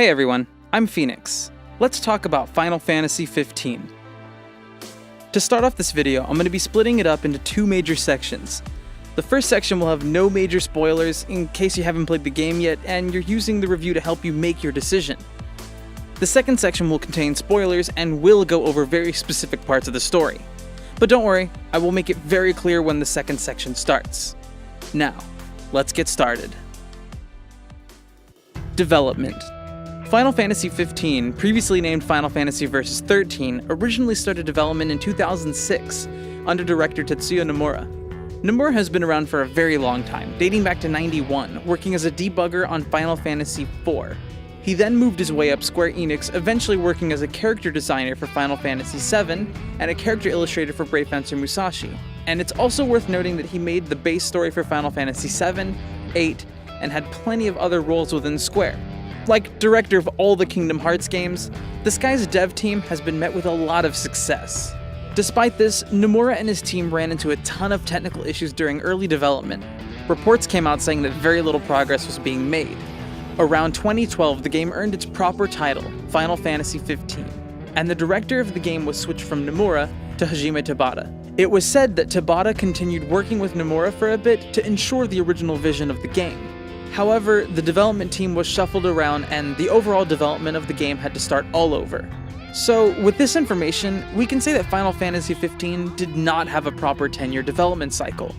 Hey everyone, I'm Phoenix. Let's talk about Final Fantasy XV. To start off this video, I'm going to be splitting it up into two major sections. The first section will have no major spoilers in case you haven't played the game yet and you're using the review to help you make your decision. The second section will contain spoilers and will go over very specific parts of the story. But don't worry, I will make it very clear when the second section starts. Now, let's get started. Development. Final Fantasy XV, previously named Final Fantasy Versus 13, originally started development in 2006 under director Tetsuya Nomura. Nomura has been around for a very long time, dating back to '91, working as a debugger on Final Fantasy IV. He then moved his way up Square Enix, eventually working as a character designer for Final Fantasy VII and a character illustrator for Brave Fencer Musashi. And it's also worth noting that he made the base story for Final Fantasy VII, VIII, and had plenty of other roles within Square. Like director of all the Kingdom Hearts games, this guy's dev team has been met with a lot of success. Despite this, Nomura and his team ran into a ton of technical issues during early development. Reports came out saying that very little progress was being made. Around 2012, the game earned its proper title, Final Fantasy XV, and the director of the game was switched from Nomura to Hajime Tabata. It was said that Tabata continued working with Nomura for a bit to ensure the original vision of the game. However, the development team was shuffled around and the overall development of the game had to start all over. So, with this information, we can say that Final Fantasy XV did not have a proper 10-year development cycle.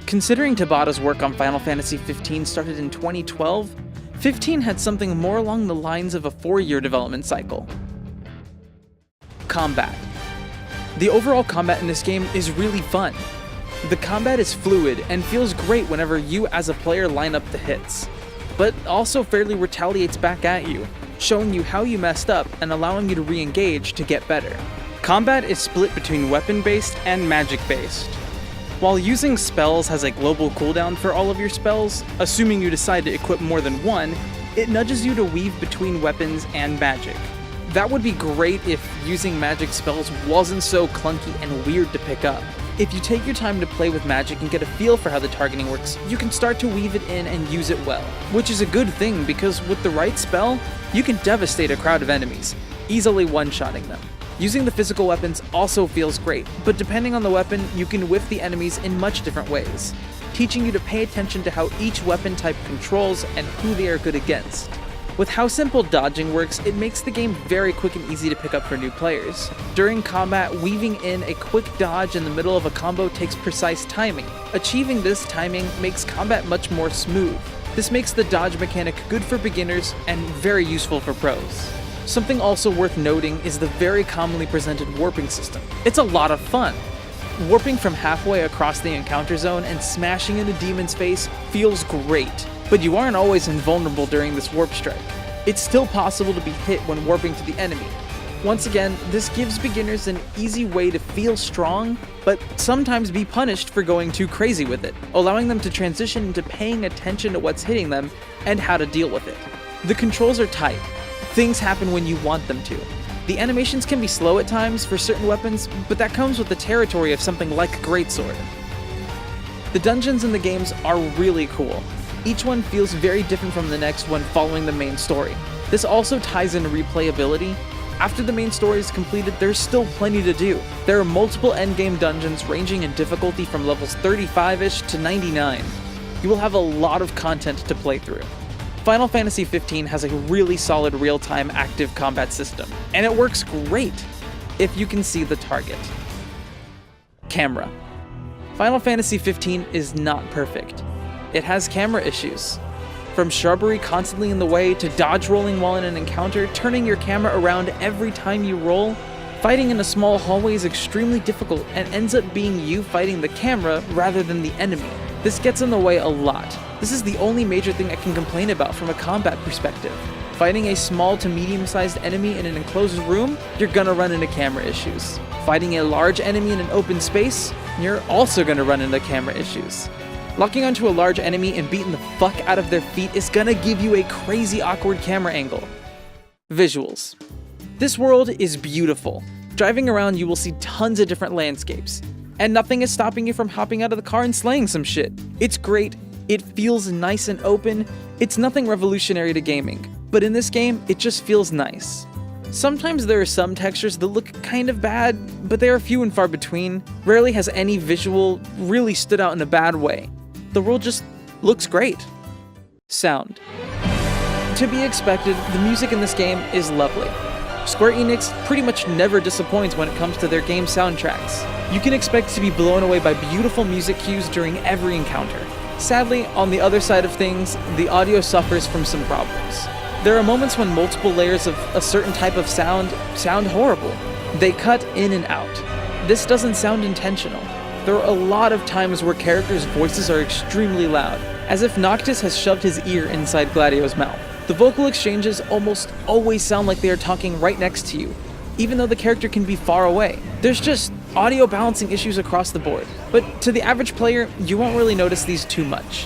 Considering Tabata's work on Final Fantasy XV started in 2012, 15 had something more along the lines of a 4-year development cycle. Combat. The overall combat in this game is really fun. The combat is fluid and feels great whenever you as a player line up the hits, but also fairly retaliates back at you, showing you how you messed up and allowing you to re-engage to get better. Combat is split between weapon-based and magic-based. While using spells has a global cooldown for all of your spells, assuming you decide to equip more than one, it nudges you to weave between weapons and magic. That would be great if using magic spells wasn't so clunky and weird to pick up. If you take your time to play with magic and get a feel for how the targeting works, you can start to weave it in and use it well. Which is a good thing because with the right spell, you can devastate a crowd of enemies, easily one-shotting them. Using the physical weapons also feels great, but depending on the weapon, you can whiff the enemies in much different ways, teaching you to pay attention to how each weapon type controls and who they are good against. With how simple dodging works, it makes the game very quick and easy to pick up for new players. During combat, weaving in a quick dodge in the middle of a combo takes precise timing. Achieving this timing makes combat much more smooth. This makes the dodge mechanic good for beginners and very useful for pros. Something also worth noting is the very commonly presented warping system. It's a lot of fun. Warping from halfway across the encounter zone and smashing in a demon's face feels great, but you aren't always invulnerable during this warp strike. It's still possible to be hit when warping to the enemy. Once again, this gives beginners an easy way to feel strong, but sometimes be punished for going too crazy with it, allowing them to transition into paying attention to what's hitting them and how to deal with it. The controls are tight. Things happen when you want them to. The animations can be slow at times for certain weapons, but that comes with the territory of something like Greatsword. The dungeons in the games are really cool. Each one feels very different from the next when following the main story. This also ties into replayability. After the main story is completed, there's still plenty to do. There are multiple endgame dungeons ranging in difficulty from levels 35-ish to 99. You will have a lot of content to play through. Final Fantasy XV has a really solid real-time active combat system, and it works great if you can see the target. Camera. Final Fantasy XV is not perfect. It has camera issues. From shrubbery constantly in the way to dodge rolling while in an encounter, turning your camera around every time you roll, fighting in a small hallway is extremely difficult and ends up being you fighting the camera rather than the enemy. This gets in the way a lot. This is the only major thing I can complain about from a combat perspective. Fighting a small to medium-sized enemy in an enclosed room, you're gonna run into camera issues. Fighting a large enemy in an open space, you're also gonna run into camera issues. Locking onto a large enemy and beating the fuck out of their feet is gonna give you a crazy awkward camera angle. Visuals. This world is beautiful. Driving around, you will see tons of different landscapes, and nothing is stopping you from hopping out of the car and slaying some shit. It's great, it feels nice and open, it's nothing revolutionary to gaming, but in this game, it just feels nice. Sometimes there are some textures that look kind of bad, but they are few and far between. Rarely has any visual really stood out in a bad way. The world just looks great. Sound. To be expected, the music in this game is lovely. Square Enix pretty much never disappoints when it comes to their game soundtracks. You can expect to be blown away by beautiful music cues during every encounter. Sadly, on the other side of things, the audio suffers from some problems. There are moments when multiple layers of a certain type of sound horrible. They cut in and out. This doesn't sound intentional. There are a lot of times where characters' voices are extremely loud, as if Noctis has shoved his ear inside Gladio's mouth. The vocal exchanges almost always sound like they are talking right next to you, even though the character can be far away. There's just audio balancing issues across the board, but to the average player, you won't really notice these too much.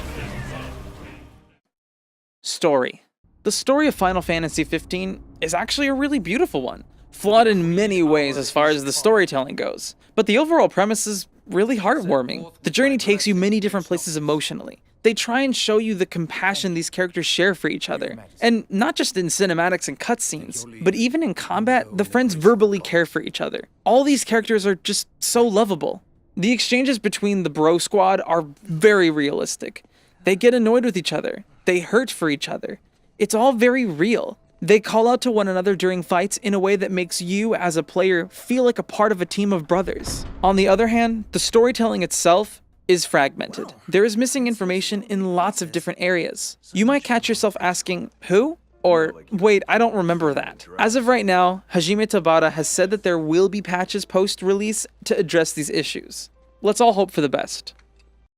Story. The story of Final Fantasy XV is actually a really beautiful one, flawed in many ways as far as the storytelling goes, but the overall premise is really heartwarming. The journey takes you many different places emotionally. They try and show you the compassion these characters share for each other, and not just in cinematics and cutscenes, but even in combat, the friends verbally care for each other. All these characters are just so lovable. The exchanges between the bro squad are very realistic. They get annoyed with each other. They hurt for each other. It's all very real. They call out to one another during fights in a way that makes you, as a player, feel like a part of a team of brothers. On the other hand, the storytelling itself is fragmented. There is missing information in lots of different areas. You might catch yourself asking, who? Or, wait, I don't remember that. As of right now, Hajime Tabata has said that there will be patches post-release to address these issues. Let's all hope for the best.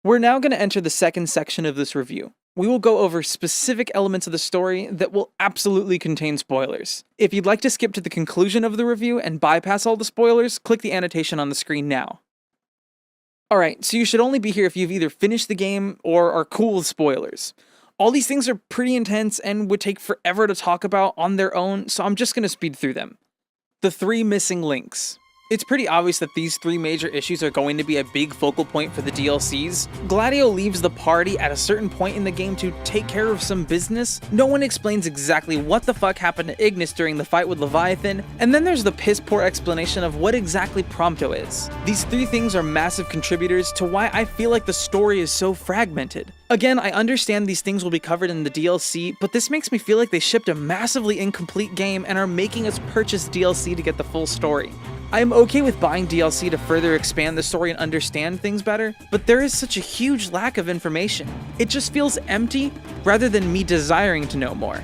We're now going to enter the second section of this review. We will go over specific elements of the story that will absolutely contain spoilers. If you'd like to skip to the conclusion of the review and bypass all the spoilers, click the annotation on the screen now. Alright, so you should only be here if you've either finished the game or are cool with spoilers. All these things are pretty intense and would take forever to talk about on their own, so I'm just going to speed through them. The 3 missing links. It's pretty obvious that these 3 major issues are going to be a big focal point for the DLCs. Gladio leaves the party at a certain point in the game to take care of some business. No one explains exactly what the fuck happened to Ignis during the fight with Leviathan, and then there's the piss-poor explanation of what exactly Prompto is. These 3 things are massive contributors to why I feel like the story is so fragmented. Again, I understand these things will be covered in the DLC, but this makes me feel like they shipped a massively incomplete game and are making us purchase DLC to get the full story. I am okay with buying DLC to further expand the story and understand things better, but there is such a huge lack of information. It just feels empty rather than me desiring to know more.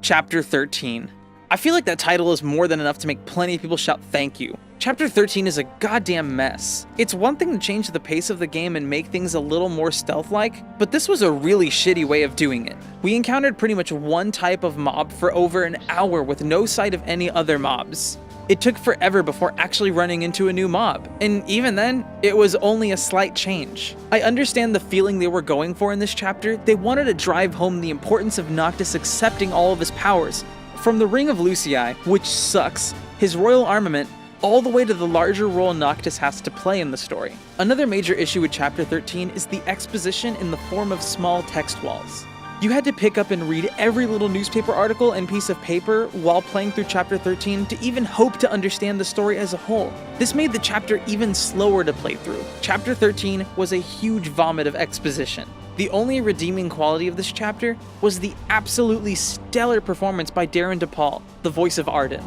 Chapter 13. I feel like that title is more than enough to make plenty of people shout thank you. Chapter 13 is a goddamn mess. It's one thing to change the pace of the game and make things a little more stealth-like, but this was a really shitty way of doing it. We encountered pretty much one type of mob for over an hour with no sight of any other mobs. It took forever before actually running into a new mob, and even then, it was only a slight change. I understand the feeling they were going for in this chapter. They wanted to drive home the importance of Noctis accepting all of his powers, from the Ring of Lucii, which sucks, his royal armament, all the way to the larger role Noctis has to play in the story. Another major issue with Chapter 13 is the exposition in the form of small text walls. You had to pick up and read every little newspaper article and piece of paper while playing through Chapter 13 to even hope to understand the story as a whole. This made the chapter even slower to play through. Chapter 13 was a huge vomit of exposition. The only redeeming quality of this chapter was the absolutely stellar performance by Darren DePaul, the voice of Arden.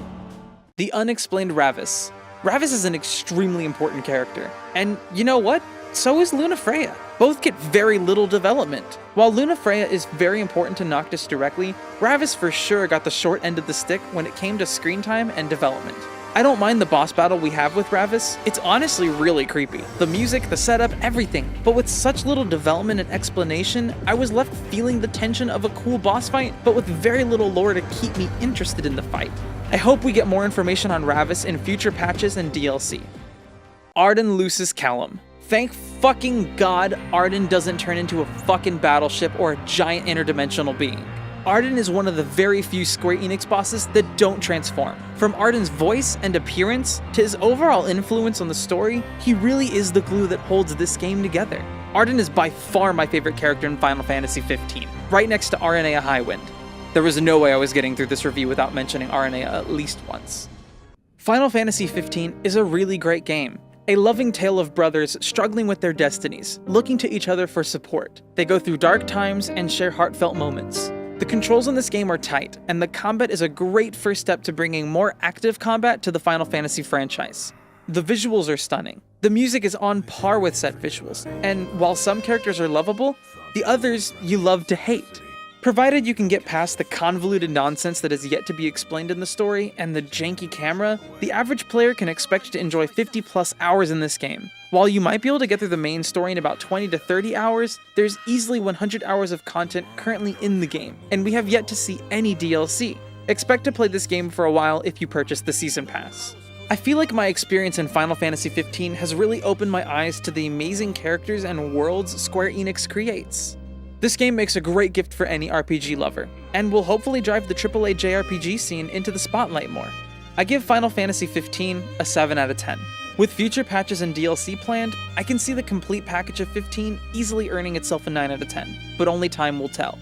The unexplained Ravis. Ravis is an extremely important character. And you know what? So is Lunafreya. Both get very little development. While Lunafreya is very important to Noctis directly, Ravis for sure got the short end of the stick when it came to screen time and development. I don't mind the boss battle we have with Ravis. It's honestly really creepy. The music, the setup, everything. But with such little development and explanation, I was left feeling the tension of a cool boss fight, but with very little lore to keep me interested in the fight. I hope we get more information on Ravis in future patches and DLC. Arden Lucis Callum. Thank fucking God Arden doesn't turn into a fucking battleship or a giant interdimensional being. Arden is one of the very few Square Enix bosses that don't transform. From Arden's voice and appearance to his overall influence on the story, he really is the glue that holds this game together. Arden is by far my favorite character in Final Fantasy XV, right next to Aranea Highwind. There was no way I was getting through this review without mentioning Aranea at least once. Final Fantasy XV is a really great game. A loving tale of brothers struggling with their destinies, looking to each other for support. They go through dark times and share heartfelt moments. The controls in this game are tight, and the combat is a great first step to bringing more active combat to the Final Fantasy franchise. The visuals are stunning. The music is on par with set visuals, and while some characters are lovable, the others you love to hate. Provided you can get past the convoluted nonsense that is yet to be explained in the story and the janky camera, the average player can expect to enjoy 50 plus hours in this game. While you might be able to get through the main story in about 20 to 30 hours, there's easily 100 hours of content currently in the game, and we have yet to see any DLC. Expect to play this game for a while if you purchase the Season Pass. I feel like my experience in Final Fantasy XV has really opened my eyes to the amazing characters and worlds Square Enix creates. This game makes a great gift for any RPG lover, and will hopefully drive the AAA JRPG scene into the spotlight more. I give Final Fantasy XV a 7 out of 10. With future patches and DLC planned, I can see the complete package of 15 easily earning itself a 9 out of 10, but only time will tell.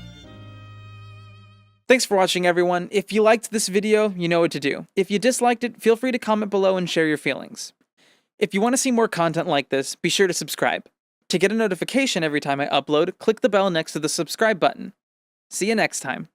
Thanks for watching, everyone. If you liked this video, you know what to do. If you disliked it, feel free to comment below and share your feelings. If you want to see more content like this, be sure to subscribe. To get a notification every time I upload, click the bell next to the subscribe button. See you next time.